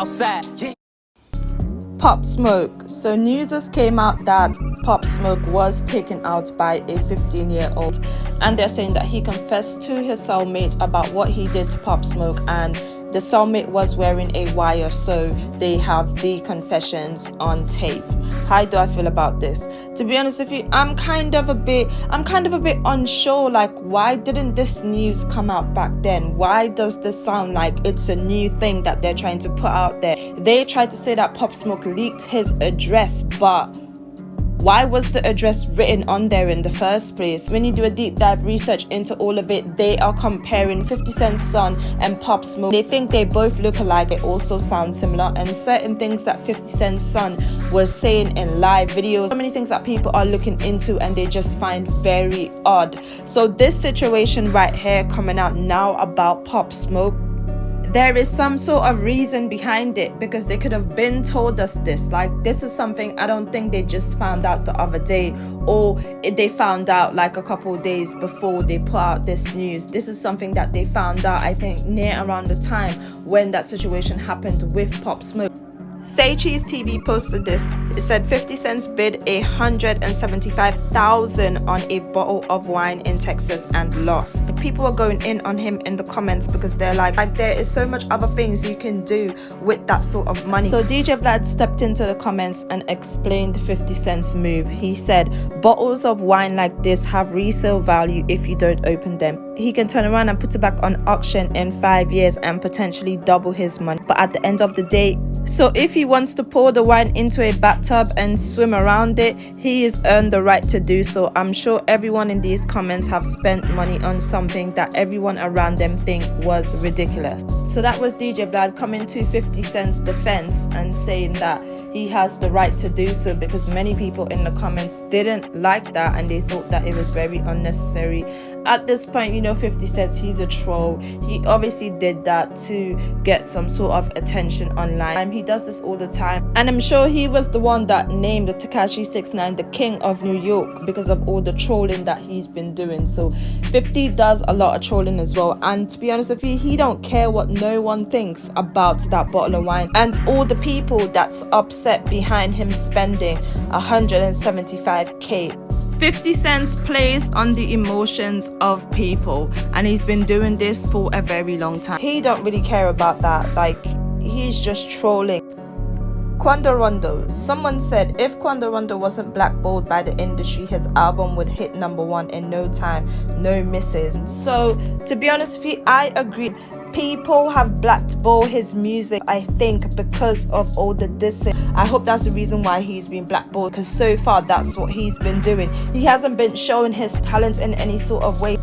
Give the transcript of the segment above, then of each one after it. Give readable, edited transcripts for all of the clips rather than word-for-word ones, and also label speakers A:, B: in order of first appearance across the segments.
A: Southside. Yeah.
B: Pop Smoke. So news just came out that Pop Smoke was taken out by a 15-year-old, and they're saying that he confessed to his cellmate about what he did to Pop Smoke, and the cellmate was wearing a wire, so they have the confessions on tape. How do I feel about this? To be honest with you, I'm kind of a bit unsure. Like, why didn't this news come out back then? Why does this sound like it's a new thing that they're trying to put out there? They tried to say that Pop Smoke leaked his address, but why was the address written on there in the first place? When you do a deep dive research into all of it, they are comparing 50 Cent's son and Pop Smoke. They think they both look alike. They also sound similar, and certain things that 50 Cent's son was saying in live videos, so many things that people are looking into and they just find very odd. So this situation right here coming out now about Pop Smoke, there is some sort of reason behind it, because they could have been told us this. Like, this is something I don't think they just found out the other day, or they found out like a couple of days before they put out this news. This is something that they found out, I think, near around the time when that situation happened with Pop Smoke. Say Cheese TV posted this. It said 50 Cent's bid $175,000 on a bottle of wine in Texas and lost. The people are going in on him in the comments because they're like there is so much other things you can do with that sort of money. So DJ Vlad stepped into the comments and explained 50 Cent's move. He said, bottles of wine like this have resale value if you don't open them. He can turn around and put it back on auction in 5 years and potentially double his money. But at the end of the day, so if he wants to pour the wine into a bathtub and swim around it, he has earned the right to do so. I'm sure everyone in these comments have spent money on something that everyone around them think was ridiculous. So that was DJ Vlad coming to 50 Cent's defense and saying that he has the right to do so, because many people in the comments didn't like that and they thought that it was very unnecessary. At this point, 50 Cent, he's a troll. He obviously did that to get some sort of attention online. He does this all the time, and I'm sure he was the one that named the Tekashi 69 the king of New York because of all the trolling that he's been doing. So 50 does a lot of trolling as well, and to be honest with you, he don't care what no one thinks about that bottle of wine and all the people that's upset behind him spending 175k. 50 Cent plays on the emotions of people, and he's been doing this for a very long time. He don't really care about that. Like, he's just trolling. Quando rondo. Someone said if Quando rondo wasn't blackballed by the industry, his album would hit #1 in no time, no misses. So to be honest with you, I agree. People have blackballed his music, I think, because of all the dissing. I hope that's the reason why he's been blackballed, because so far that's what he's been doing. He hasn't been showing his talent in any sort of way.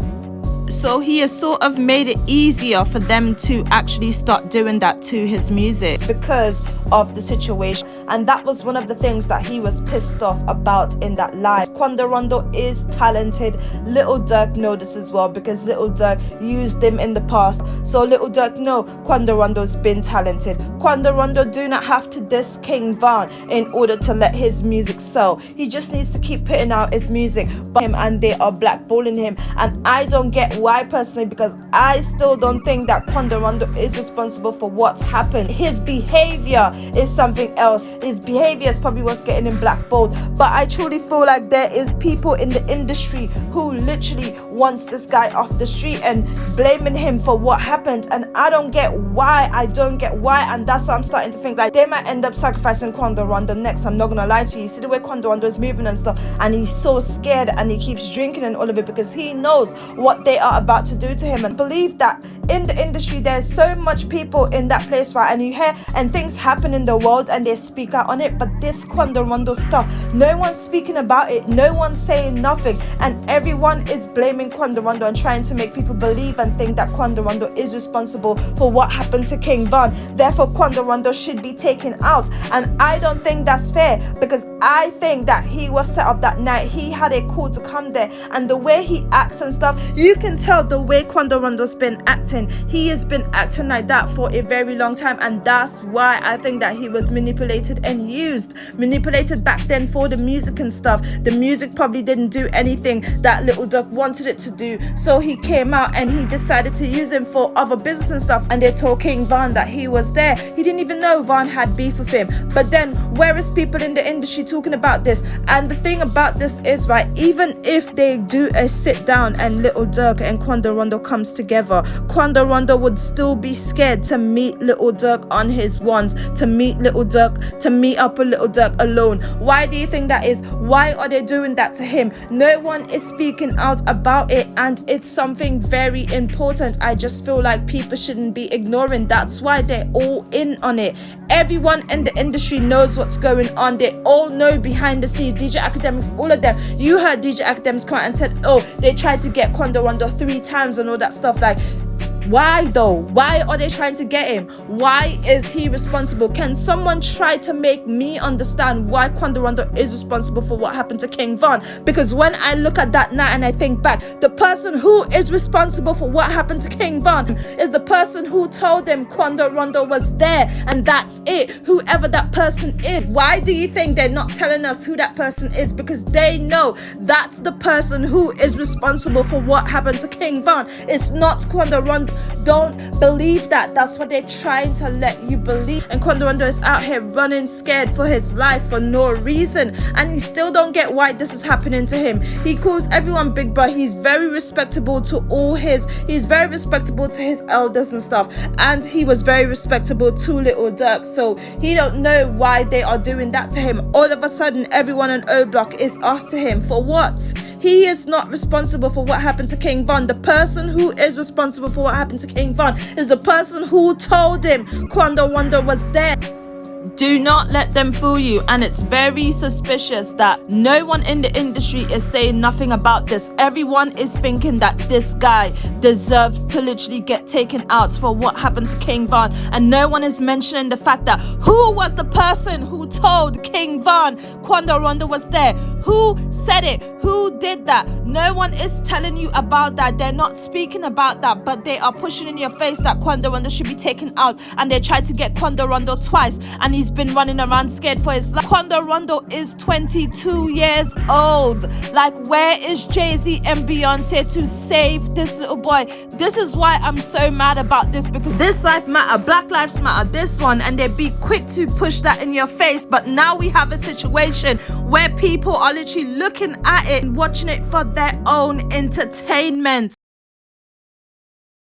B: So he has sort of made it easier for them to actually start doing that to his music because of the situation. And that was one of the things that he was pissed off about in that live. Quando rondo is talented. Little Durk know this as well, because Little Durk used him in the past. So Little Durk know Quando rondo's been talented. Quando rondo do not have to diss King Von in order to let his music sell. He just needs to keep putting out his music, but him, and they are blackballing him. And I don't get why, personally, because I still don't think that Quando rondo is responsible for what's happened. His behavior is something else. His behavior is probably what's getting him blackballed. But I truly feel like there is people in the industry who literally wants this guy off the street and blaming him for what happened. And I don't get why. And that's why I'm starting to think like they might end up sacrificing Quando rondo next. I'm not gonna lie to you. See the way Quando rondo is moving and stuff, and he's so scared and he keeps drinking and all of it because he knows what they are about to do to him. And believe that in the industry there's so much people in that place, right? And you hear and things happen in the world and they speak out on it, but this Quando rondo stuff, no one's speaking about it, no one's saying nothing, and everyone is blaming Quando rondo and trying to make people believe and think that Quando rondo is responsible for what happened to King Von. Therefore Quando rondo should be taken out, and I don't think that's fair, because I think that he was set up that night. He had a call to come there, and the way he acts and stuff, you can tell the way Quando rondo's been acting acting. He has been acting like that for a very long time, and that's why I think that he was manipulated and used. Manipulated back then for the music and stuff. The music probably didn't do anything that Little Duck wanted it to do, so he came out and he decided to use him for other business and stuff. And they're talking Von that he was there. He didn't even know Von had beef with him. But then where is people in the industry talking about this? And the thing about this is, right, even if they do a sit down and Little Duck and Quando Rondo comes together, Quando Rondo would still be scared to meet Little Duck on his ones, to meet Little Duck, to meet up with Little Duck alone. Why do you think that is? Why are they doing that to him? No one is speaking out about it, and it's something very important. I just feel like people shouldn't be ignoring. That's why they're all in on it. Everyone in the industry knows what's going on. They all know behind the scenes. DJ Academics, all of them. You heard DJ Academics come out and said, oh, they tried to get Quando Rondo 3 times and all that stuff. Like, why though? Why are they trying to get him? Why is he responsible? Can someone try to make me understand why Quando Rondo is responsible for what happened to King Von? Because when I look at that night and I think back, the person who is responsible for what happened to King Von is the person who told him Quando Rondo was there, and that's it. Whoever that person is. Why do you think they're not telling us who that person is? Because they know that's the person who is responsible for what happened to King Von. It's not Quando Rondo. Don't believe that. That's what they're trying to let you believe. And Quando Rondo is out here running scared for his life for no reason, and he still don't get why this is happening to him. He calls everyone big bro. He's very respectable to he's very respectable to his elders and stuff, and he was very respectable to Little Duck, so he don't know why they are doing that to him. All of a sudden everyone on O Block is after him for what? He is not responsible for what happened to King Von. The person who is responsible for what happened to King Von is the person who told him Quando Rondo was there. Do not let them fool you, and it's very suspicious that no one in the industry is saying nothing about this. Everyone is thinking that this guy deserves to literally get taken out for what happened to King Von, and no one is mentioning the fact that who was the person who told King Von Quando Rondo was there? Who said it? Who did that? No one is telling you about that. They're not speaking about that, but they are pushing in your face that Quando Rondo should be taken out, and they tried to get Quando Rondo twice, and he's been running around scared for his life. Quando Rondo is 22 years old. Like, where is Jay-Z and Beyonce to save this little boy? This is why I'm so mad about this, because this life matter, Black Lives Matter, this one, and they be quick to push that in your face. But now we have a situation where people are literally looking at it and watching it for their own entertainment.